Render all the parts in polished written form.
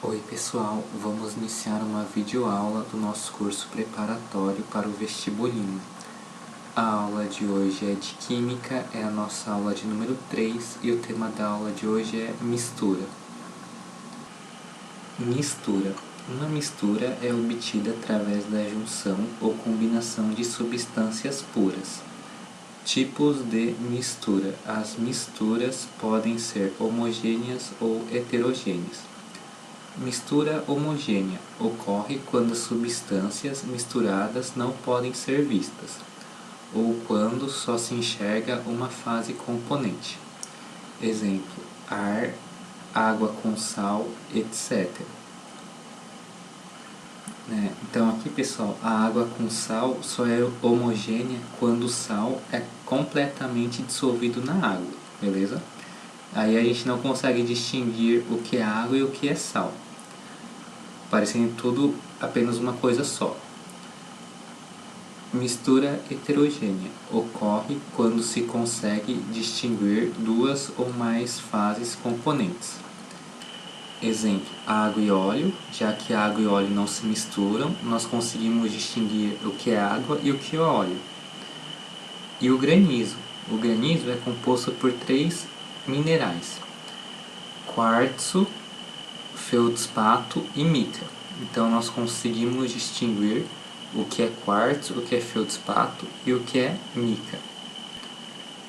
Oi pessoal, vamos iniciar uma videoaula do nosso curso preparatório para o vestibulinho. A aula de hoje é de Química, é a nossa aula de número 3 e o tema da aula de hoje é mistura. Mistura. Uma mistura é obtida através da junção ou combinação de substâncias puras. Tipos de mistura. As misturas podem ser homogêneas ou heterogêneas. Mistura homogênea ocorre quando substâncias misturadas não podem ser vistas, ou quando só se enxerga uma fase componente. Exemplo: ar, água com sal, etc. Então aqui pessoal, a água com sal só é homogênea quando o sal é completamente dissolvido na água, beleza? Aí a gente não consegue distinguir o que é água e o que é sal, parecendo tudo apenas uma coisa só. Mistura heterogênea ocorre quando se consegue distinguir duas ou mais fases componentes. Exemplo: água e óleo. Já que água e óleo não se misturam, nós conseguimos distinguir o que é água e o que é óleo. E o granizo. O granizo é composto por 3 minerais: quartzo, feldspato e mica. Então nós conseguimos distinguir o que é quartzo, o que é feldspato e o que é mica.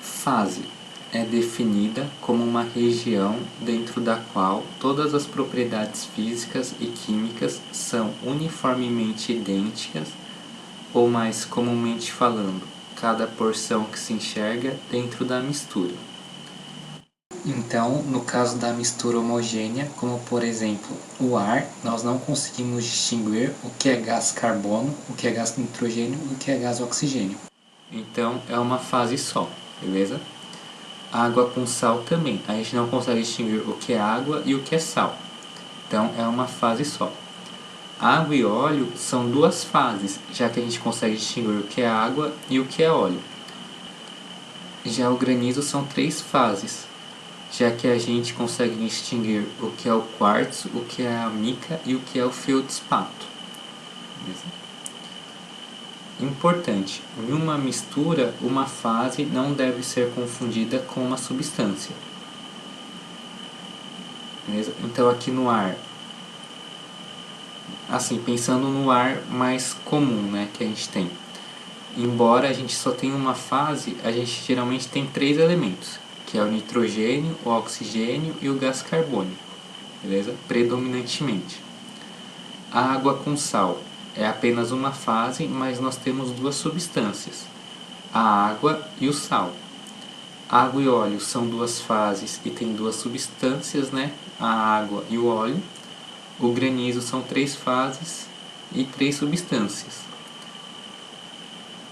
Fase é definida como uma região dentro da qual todas as propriedades físicas e químicas são uniformemente idênticas, ou mais comumente falando, cada porção que se enxerga dentro da mistura. Então, no caso da mistura homogênea, como por exemplo o ar, nós não conseguimos distinguir o que é gás carbono, o que é gás nitrogênio e o que é gás oxigênio. Então, é uma fase só, beleza? Água com sal também, a gente não consegue distinguir o que é água e o que é sal. Então, é uma fase só. Água e óleo são 2 fases, já que a gente consegue distinguir o que é água e o que é óleo. Já o granizo são 3 fases, já que a gente consegue distinguir o que é o quartzo, o que é a mica e o que é o feldspato. Importante: em uma mistura, uma fase não deve ser confundida com uma substância. Beleza? Então aqui no ar, assim, pensando no ar mais comum, né, que a gente tem. Embora a gente só tenha uma fase, a gente geralmente tem 3 elementos, que é o nitrogênio, o oxigênio e o gás carbônico, beleza? Predominantemente. A água com sal é apenas uma fase, mas nós temos 2 substâncias, a água e o sal. Água e óleo são 2 fases e tem 2 substâncias, né? A água e o óleo. O granizo são 3 fases e 3 substâncias: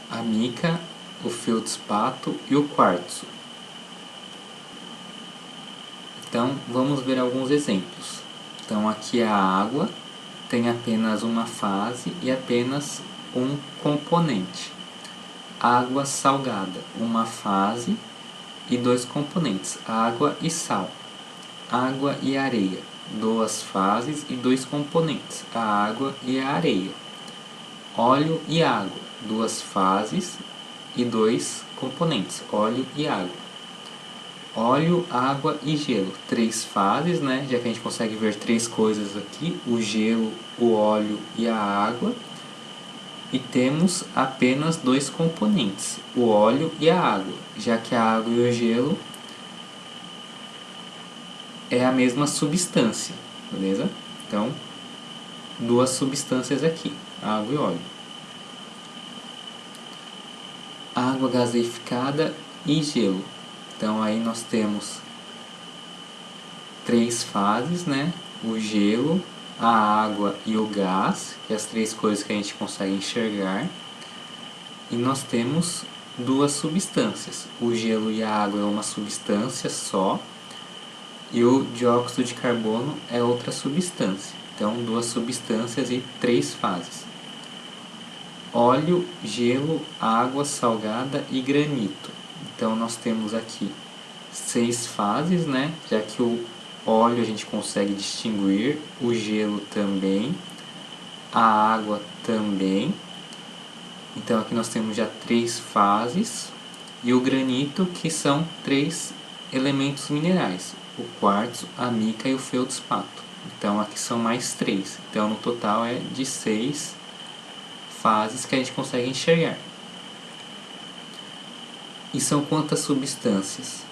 a mica, o feldspato e o quartzo. Então, vamos ver alguns exemplos. Então, aqui a água tem apenas uma fase e apenas um componente. Água salgada, uma fase e 2 componentes, água e sal. Água e areia, 2 fases e 2 componentes, a água e a areia. Óleo e água, 2 fases e 2 componentes, óleo e água. Óleo, água e gelo, 3 fases, né? Já que a gente consegue ver 3 coisas aqui: o gelo, o óleo e a água. E temos apenas 2 componentes, o óleo e a água, já que a água e o gelo é a mesma substância, beleza? Então, 2 substâncias aqui, água e óleo. Água gaseificada e gelo. Então aí nós temos 3 fases, né? O gelo, a água e o gás, que é as 3 coisas que a gente consegue enxergar. E nós temos 2 substâncias. O gelo e a água é uma substância só, e o dióxido de carbono é outra substância. Então, 2 substâncias e 3 fases. Óleo, gelo, água salgada e granito. Então nós temos aqui 6 fases, né? Já que óleo a gente consegue distinguir, o gelo também, a água também. Então aqui nós temos já 3 fases, e o granito, que são 3 elementos minerais, o quartzo, a mica e o feldspato. Então aqui são mais 3, então no total é de 6 fases que a gente consegue enxergar. E são quantas substâncias?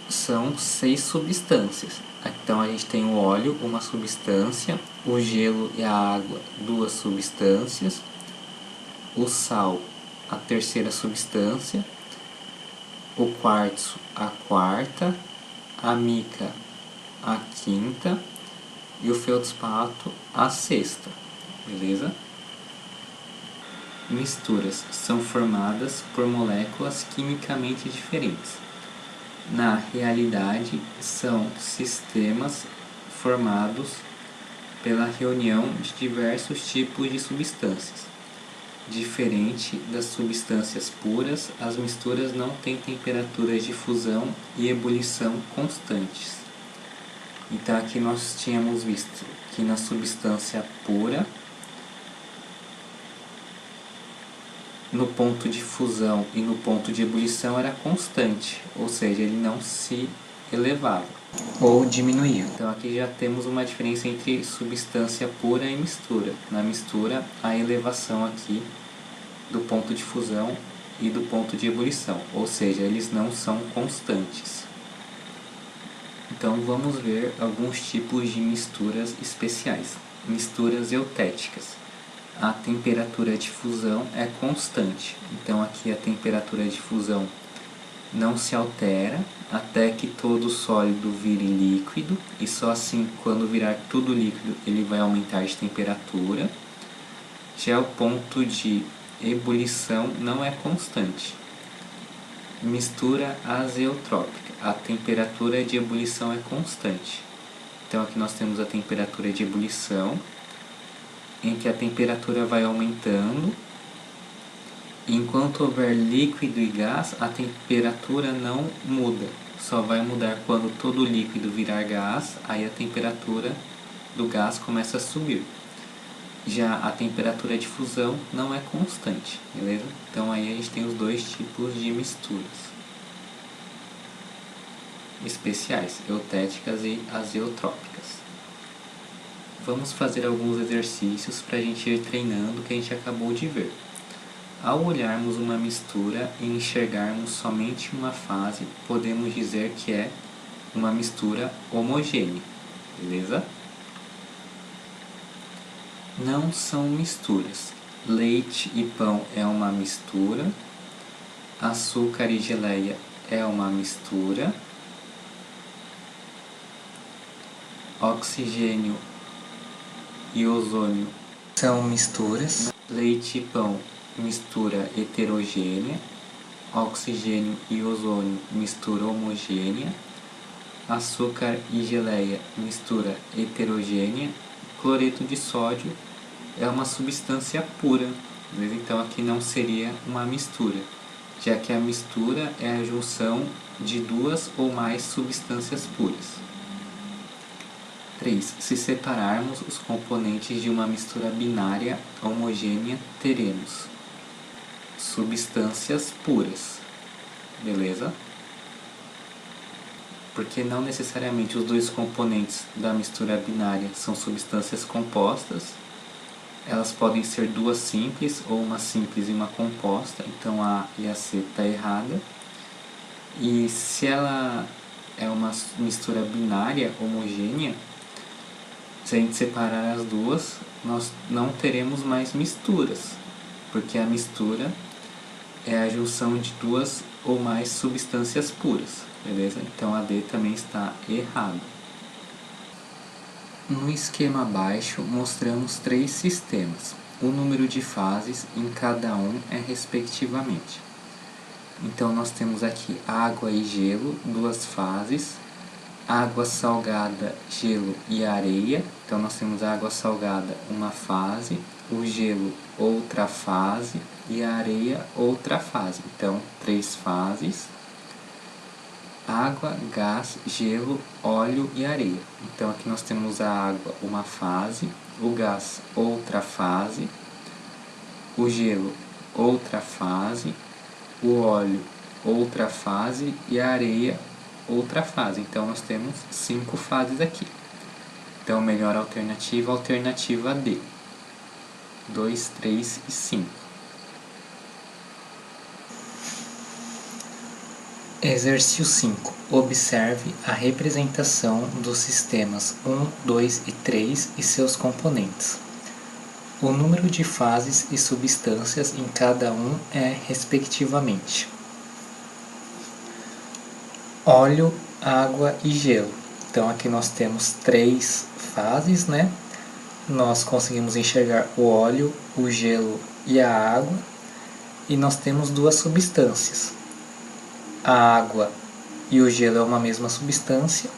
São 6 substâncias. Então a gente tem o óleo, uma substância, o gelo e a água, 2 substâncias, o sal, a terceira substância, o quartzo, a quarta, a mica, a quinta e o feldspato, a sexta. Beleza? Misturas são formadas por moléculas quimicamente diferentes. Na realidade, são sistemas formados pela reunião de diversos tipos de substâncias. Diferente das substâncias puras, as misturas não têm temperaturas de fusão e ebulição constantes. Então aqui nós tínhamos visto que na substância pura, no ponto de fusão e no ponto de ebulição era constante, ou seja, ele não se elevava ou diminuía. Então aqui já temos uma diferença entre substância pura e mistura. Na mistura, a elevação aqui do ponto de fusão e do ponto de ebulição, ou seja, eles não são constantes. Então vamos ver alguns tipos de misturas especiais. Misturas eutéticas. A temperatura de fusão é constante, então aqui a temperatura de fusão não se altera até que todo sólido vire líquido, e só assim, quando virar tudo líquido, ele vai aumentar de temperatura. Já o ponto de ebulição não é constante. Mistura azeotrópica. A temperatura de ebulição é constante. Então aqui nós temos a temperatura de ebulição, em que a temperatura vai aumentando. Enquanto houver líquido e gás, a temperatura não muda. Só vai mudar quando todo líquido virar gás, aí a temperatura do gás começa a subir. Já a temperatura de fusão não é constante, beleza? Então aí a gente tem os 2 tipos de misturas especiais, eutéticas e azeotrópicas. Vamos fazer alguns exercícios para a gente ir treinando o que a gente acabou de ver. Ao olharmos uma mistura e enxergarmos somente uma fase, podemos dizer que é uma mistura homogênea, beleza? Não são misturas. Leite e pão é uma mistura, açúcar e geleia é uma mistura, oxigênio e ozônio são misturas. Leite e pão, mistura heterogênea. Oxigênio e ozônio, mistura homogênea. Açúcar e geleia, mistura heterogênea. Cloreto de sódio é uma substância pura, então aqui não seria uma mistura, já que a mistura é a junção de 2 ou mais substâncias puras. 3. Se separarmos os componentes de uma mistura binária homogênea, teremos substâncias puras, beleza? Porque não necessariamente os 2 componentes da mistura binária são substâncias compostas. Elas podem ser 2 simples, ou uma simples e uma composta, então a A e a C está errada. E se ela é uma mistura binária homogênea, se a gente separar as duas, nós não teremos mais misturas, porque a mistura é a junção de 2 ou mais substâncias puras, beleza? Então a D também está errada. No esquema abaixo mostramos 3 sistemas. O número de fases em cada um é respectivamente. Então nós temos aqui água e gelo, 2 fases. Água salgada, gelo e areia. Então nós temos a água salgada, uma fase, o gelo, outra fase, e a areia, outra fase. Então 3 fases. água, gás, gelo, óleo e areia. Então aqui nós temos a água, uma fase, o gás, outra fase, o gelo, outra fase, o óleo, outra fase e a areia, outra fase. Então nós temos 5 fases aqui. Então melhor alternativa, alternativa D. 2, 3 e 5. Exercício 5. Observe a representação dos sistemas 1, 2 e 3 e seus componentes. O número de fases e substâncias em cada um é, respectivamente, óleo, água e gelo. Então aqui nós temos 3 fases, né? Nós conseguimos enxergar o óleo, o gelo e a água. E nós temos 2 substâncias. A água e o gelo é uma mesma substância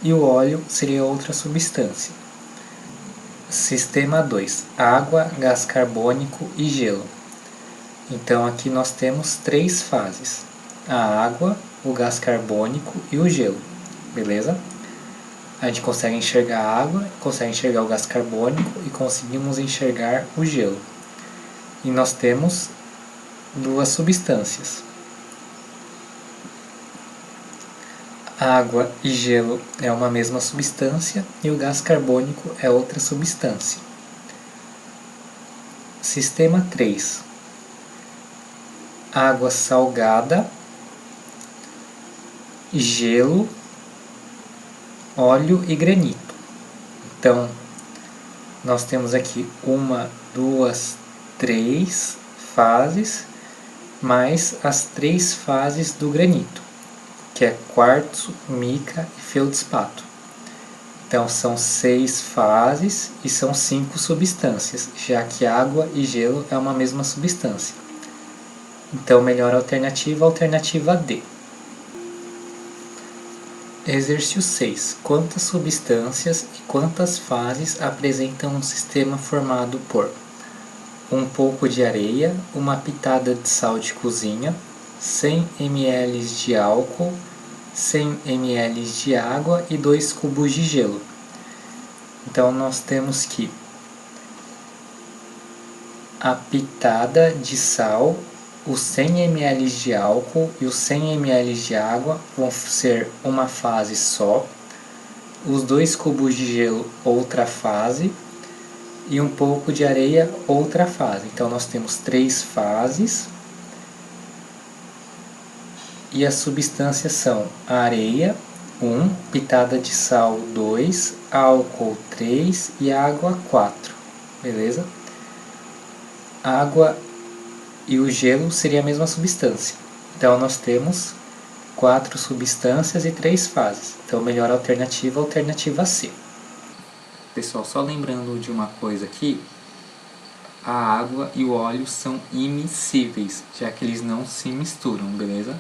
e o óleo seria outra substância. Sistema 2. Água, gás carbônico e gelo. Então aqui nós temos 3 fases. A água, o gás carbônico e o gelo. Beleza? A gente consegue enxergar a água, consegue enxergar o gás carbônico e conseguimos enxergar o gelo. E nós temos 2 substâncias. Água e gelo é uma mesma substância e o gás carbônico é outra substância. Sistema 3. Água salgada, gelo, óleo e granito. Então, nós temos aqui 1, 2, 3 fases, mais as 3 fases do granito, que é quartzo, mica e feldspato. Então são 6 fases e são 5 substâncias, já que água e gelo é uma mesma substância. Então melhor alternativa, alternativa D. Exercício 6. Quantas substâncias e quantas fases apresentam um sistema formado por um pouco de areia, uma pitada de sal de cozinha, 100 ml de álcool, 100 ml de água e 2 cubos de gelo. Então nós temos que a pitada de sal, os 100 ml de álcool e os 100 ml de água vão ser uma fase só, os 2 cubos de gelo outra fase e um pouco de areia outra fase. Então nós temos 3 fases. E as substâncias são a areia, 1, pitada de sal, 2, álcool, 3 e água, 4. Beleza? A água e o gelo seria a mesma substância. Então, nós temos 4 substâncias e 3 fases. Então, melhor alternativa, alternativa C. Pessoal, só lembrando de uma coisa aqui, a água e o óleo são immiscíveis, já que eles não se misturam, beleza?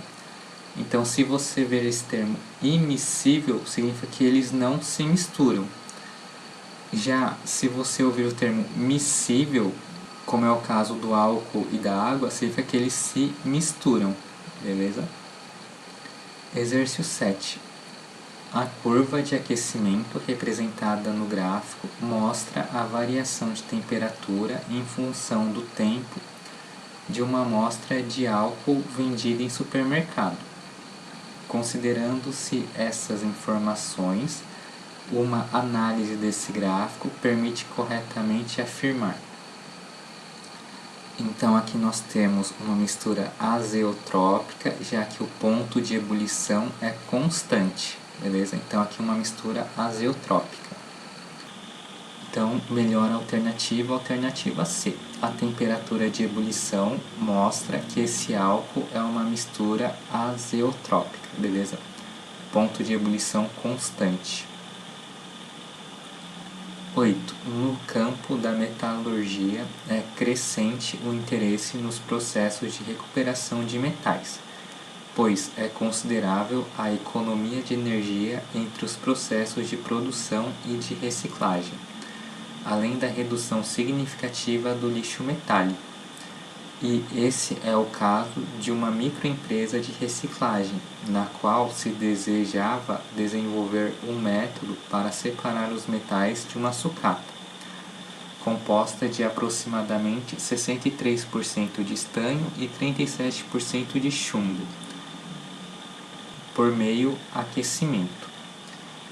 Então, se você ver esse termo immiscível, significa que eles não se misturam. Já se você ouvir o termo miscível, como é o caso do álcool e da água, significa que eles se misturam, beleza? Exercício 7. A curva de aquecimento representada no gráfico mostra a variação de temperatura em função do tempo de uma amostra de álcool vendida em supermercado. Considerando-se essas informações, uma análise desse gráfico permite corretamente afirmar. Então aqui nós temos uma mistura azeotrópica, já que o ponto de ebulição é constante, beleza? Então aqui uma mistura azeotrópica. Então, melhor alternativa, alternativa C. A temperatura de ebulição mostra que esse álcool é uma mistura azeotrópica, beleza? Ponto de ebulição constante. 8. No campo da metalurgia é crescente o interesse nos processos de recuperação de metais, pois é considerável a economia de energia entre os processos de produção e de reciclagem, além da redução significativa do lixo metálico, E esse é o caso de uma microempresa de reciclagem, na qual se desejava desenvolver um método para separar os metais de uma sucata, composta de aproximadamente 63% de estanho e 37% de chumbo, por meio aquecimento.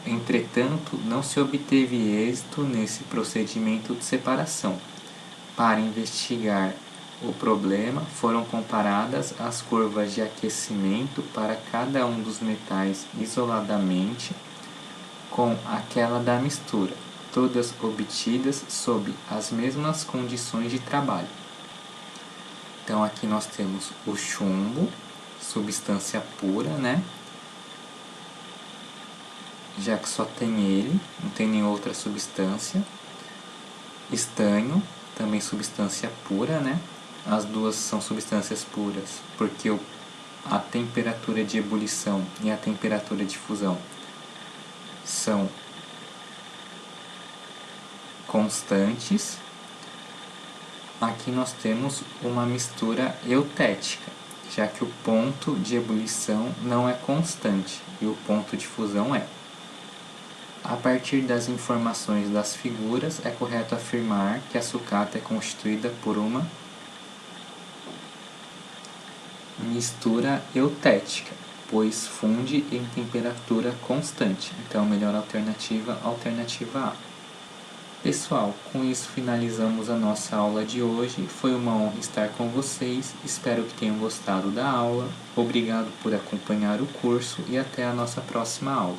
Entretanto, não se obteve êxito nesse procedimento de separação. Para investigar o problema, foram comparadas as curvas de aquecimento para cada um dos metais isoladamente com aquela da mistura, todas obtidas sob as mesmas condições de trabalho. Então aqui nós temos o chumbo, substância pura, né? Já que só tem ele, não tem nenhuma outra substância. Estanho, também substância pura, né? As duas são substâncias puras, porque a temperatura de ebulição e a temperatura de fusão são constantes. Aqui nós temos uma mistura eutética, já que o ponto de ebulição não é constante e o ponto de fusão é. A partir das informações das figuras, é correto afirmar que a sucata é constituída por uma mistura eutética, pois funde em temperatura constante. Então, a melhor alternativa, alternativa A. Pessoal, com isso finalizamos a nossa aula de hoje. Foi uma honra estar com vocês. Espero que tenham gostado da aula. Obrigado por acompanhar o curso e até a nossa próxima aula.